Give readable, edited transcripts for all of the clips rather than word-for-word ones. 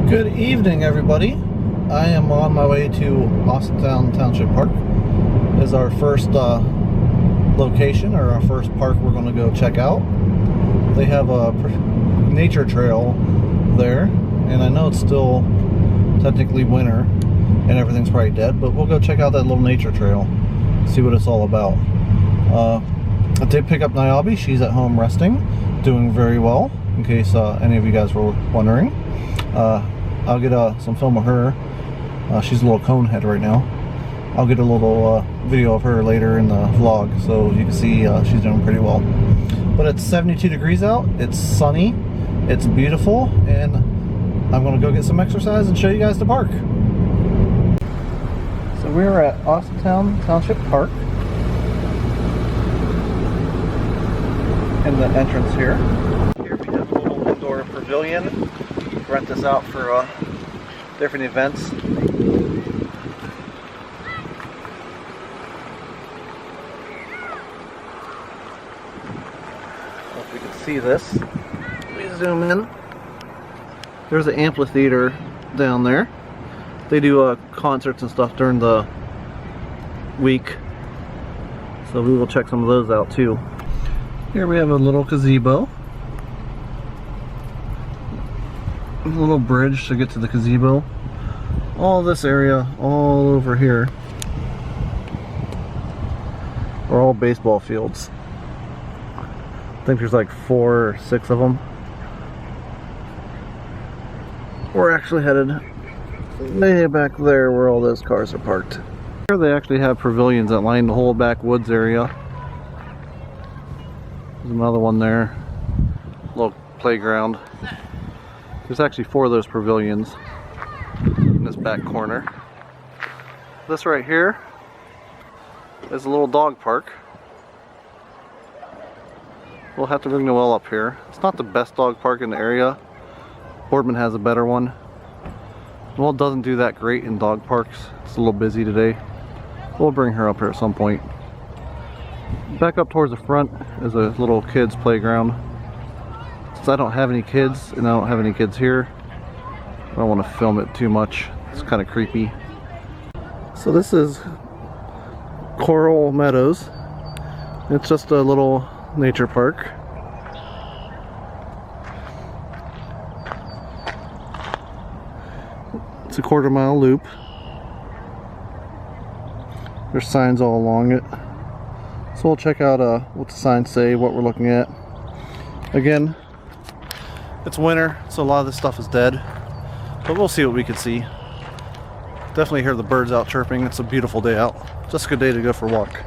Good evening, everybody. I am on my way to Austintown Township Park. This is our first location, or our first park we're going to go check out. They have a nature trail there, and I know it's still technically winter and everything's probably dead, but we'll go check out that little nature trail, see what it's all about. I did pick up Niobe. She's at home resting, doing very well, in case any of you guys were wondering. I'll get some film of her. She's a little cone head right now. I'll get a little video of her later in the vlog, so you can see she's doing pretty well. But it's 72 degrees out, it's sunny, it's beautiful, and I'm going to go get some exercise and show you guys the park. So we're at Austintown Township Park. In the entrance here. Here we have a little indoor pavilion. Rent this out for different events. If we can see this, let me zoom in. There's an amphitheater down there. They do concerts and stuff during the week, so we will check some of those out too. Here we have a little gazebo. A little bridge to get to the gazebo. All this area, all over here, are all baseball fields. I think there's like 4 or 6 of them. We're actually headed way back there where all those cars are parked. Here they actually have pavilions that line the whole backwoods area. There's another one there, little playground. There's actually 4 of those pavilions in this back corner. This right here is a little dog park. We'll have to bring Noelle up here. It's not the best dog park in the area. Boardman has a better one. Noelle doesn't do that great in dog parks. It's a little busy today. We'll bring her up here at some point. Back up towards the front is a little kids playground. Since I don't have any kids and I don't have any kids here, I don't want to film it too much. It's kind of creepy. So this is Corll Meadows. It's just a little nature park. It's a 1/4 mile loop. There's signs all along it. So we'll check out what the signs say, what we're looking at. Again, it's winter, so a lot of this stuff is dead. But we'll see what we can see. Definitely hear the birds out chirping. It's a beautiful day out. Just a good day to go for a walk.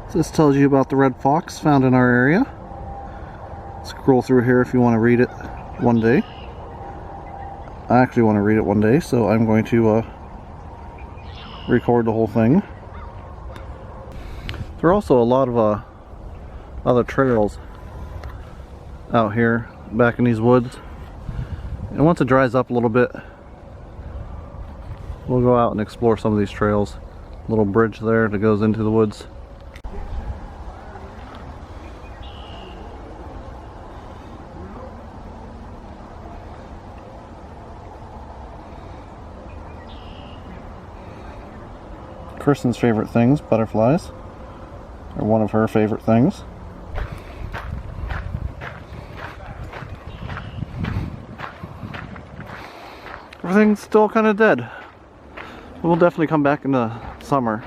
So this tells you about the red fox found in our area. Scroll through here if you want to read it one day. I actually want to read it one day, so I'm going to record the whole thing. There are also a lot of other trails out here back in these woods, and once it dries up a little bit, we'll go out and explore some of these trails. Little bridge there that goes into the woods. Kristen's favorite things, butterflies, are one of her favorite things. Everything's still kind of dead. We'll definitely come back in the summer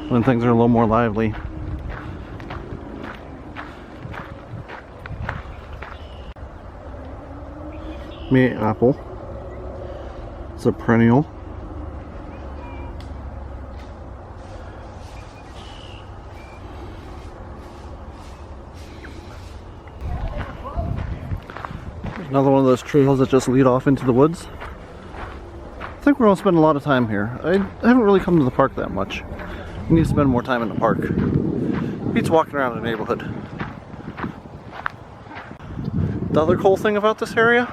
when things are a little more lively. Meat apple. It's a perennial. Another one of those trails that just lead off into the woods. I think we're going to spend a lot of time here. I haven't really come to the park that much. We need to spend more time in the park. Beats walking around the neighborhood. The other cool thing about this area,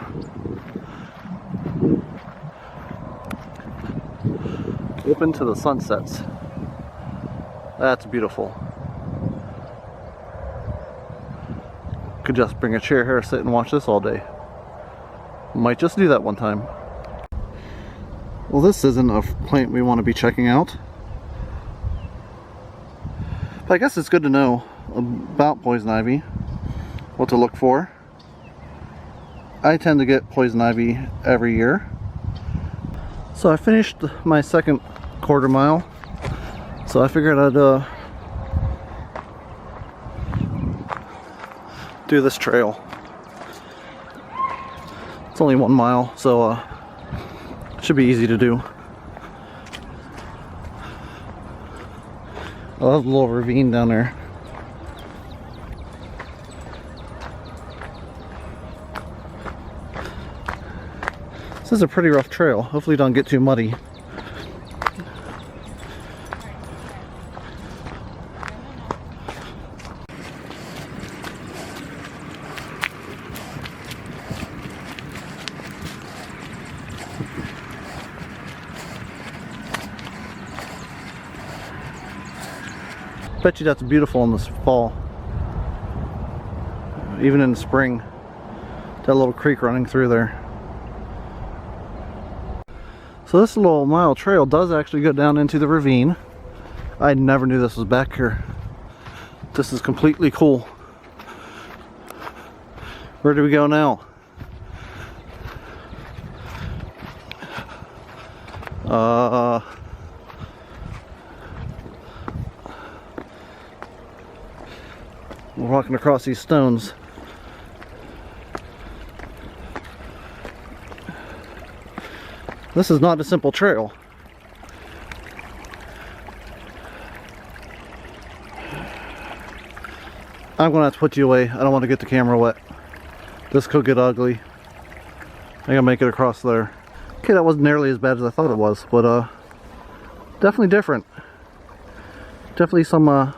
open to the sunsets. That's beautiful. Could just bring a chair here, sit and watch this all day. Might just do that one time. Well, this isn't a plant we want to be checking out. But I guess it's good to know about poison ivy, what to look for. I tend to get poison ivy every year. So I finished my second quarter mile. So I figured I'd do this trail. It's only 1 mile, so it should be easy to do. I love the little ravine down there. This is a pretty rough trail. Hopefully it don't get too muddy. Bet you that's beautiful in this fall. Even in the spring. That little creek running through there. So this little mile trail does actually go down into the ravine. I never knew this was back here. This is completely cool. Where do we go now? We're walking across these stones. This is not a simple trail. I'm gonna have to put you away. I don't want to get the camera wet. This could get ugly. I gotta make it across there. Okay, that wasn't nearly as bad as I thought it was, but definitely different. Definitely some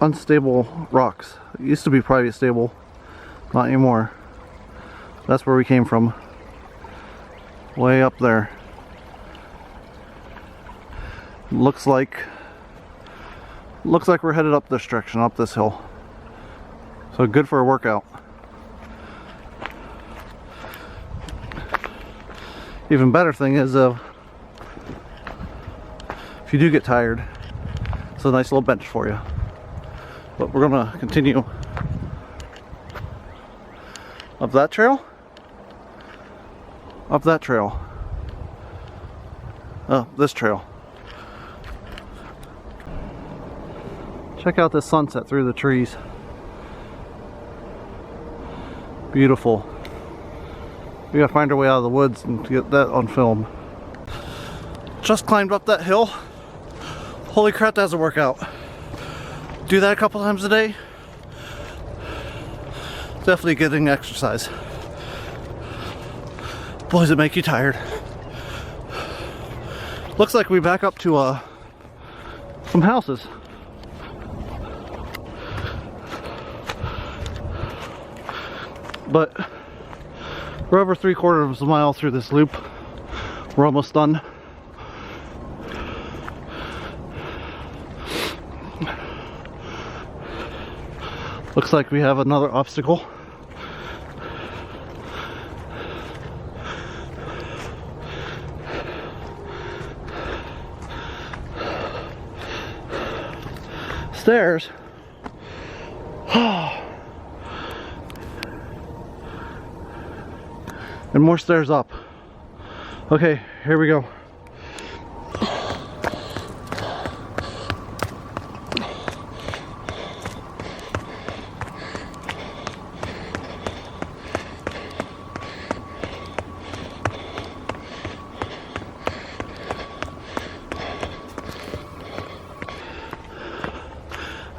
unstable rocks. It used to be probably stable, not anymore. That's where we came from. Way up there. Looks like we're headed up this direction, up this hill. So good for a workout. Even better thing is if you do get tired, it's a nice little bench for you. But we're gonna continue up that trail. Up that trail. Oh, this trail. Check out this sunset through the trees. Beautiful. We gotta find our way out of the woods and get that on film. Just climbed up that hill. Holy crap, that's a workout. Do that a couple times a day. Definitely getting exercise. Boy, does it make you tired. Looks like we back up to some houses. But we're over 3/4 of a mile through this loop. We're almost done. Looks like we have another obstacle. Stairs. And more stairs up. Okay, here we go.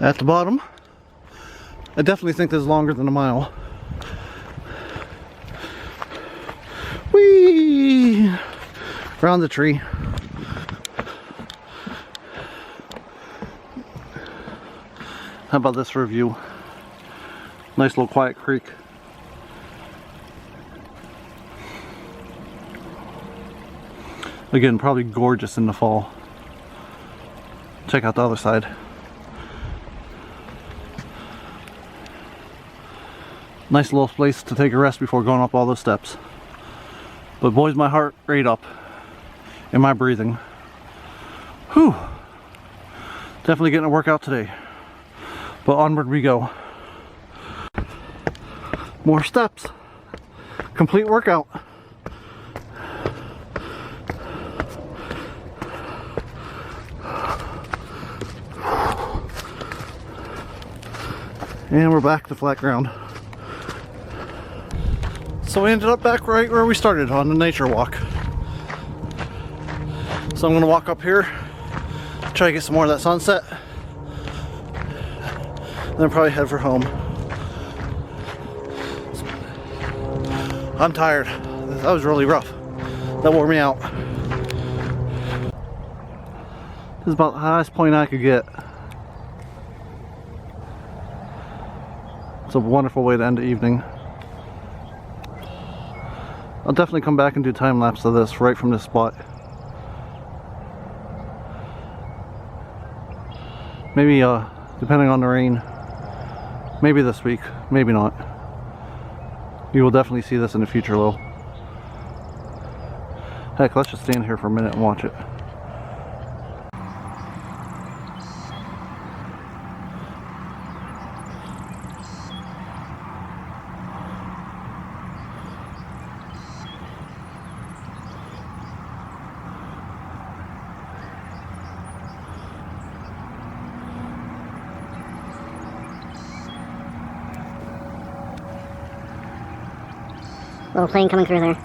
At the bottom, I definitely think this is longer than a mile. Whee! Around the tree. How about this for a view? Nice little quiet creek. Again, probably gorgeous in the fall. Check out the other side. Nice little place to take a rest before going up all those steps. But boy's my heart rate up and my breathing. Whew. Definitely getting a workout today. But onward we go. More steps. Complete workout. And we're back to flat ground. So we ended up back right where we started on the nature walk. So I'm gonna walk up here, try to get some more of that sunset, and then probably head for home. I'm tired. That was really rough. That wore me out. This is about the highest point I could get. It's a wonderful way to end the evening. I'll definitely come back and do time lapse of this right from this spot. Maybe depending on the rain, maybe this week, maybe not. You will definitely see this in the future though. Heck, let's just stand here for a minute and watch it. Little plane coming through there.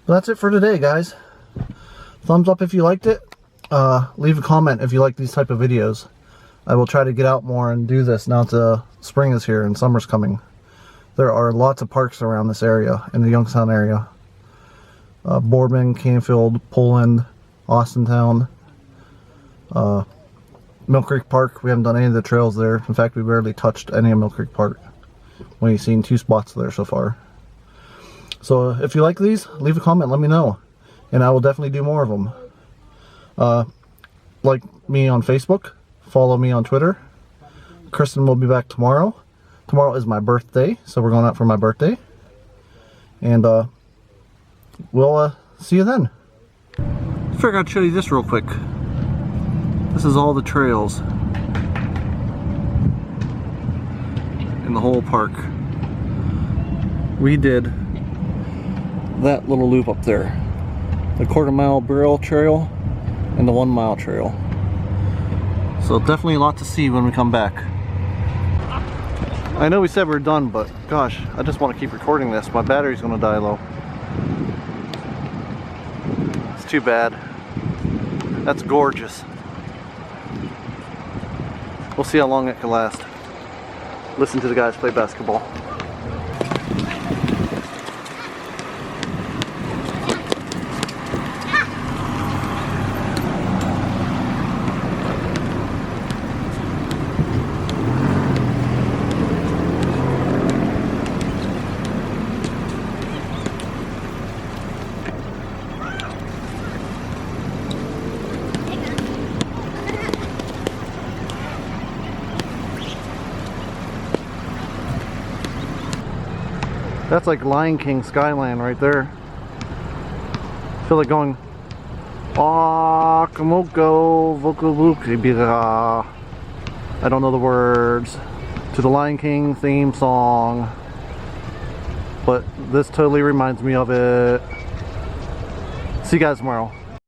But that's it for today, guys. Thumbs up if you liked it. Leave a comment if you like these type of videos. I will try to get out more and do this now that spring is here and summer's coming. There are lots of parks around this area, in the Youngstown area. Boardman, Canfield, Poland, Austintown, Mill Creek Park. We haven't done any of the trails there. In fact, we barely touched any of Mill Creek Park. We've only seen 2 spots there so far. So if you like these, leave a comment, let me know, and I will definitely do more of them. Like me on Facebook, follow me on Twitter. Kristen will be back tomorrow. Tomorrow is my birthday, so we're going out for my birthday. And we'll see you then. I figured I'd show you this real quick. This is all the trails in the whole park. We did that little loop up there, the 1/4 mile Burrell Trail and the 1 mile trail. So definitely a lot to see when we come back. I know we said we're done, but gosh, I just want to keep recording this. My battery's gonna die low. It's too bad. That's gorgeous. We'll see how long it can last. Listen to the guys play basketball. That's like Lion King skyline right there. I feel like going Akamoko Vokubuki. I don't know the words to the Lion King theme song, but this totally reminds me of it. See you guys tomorrow.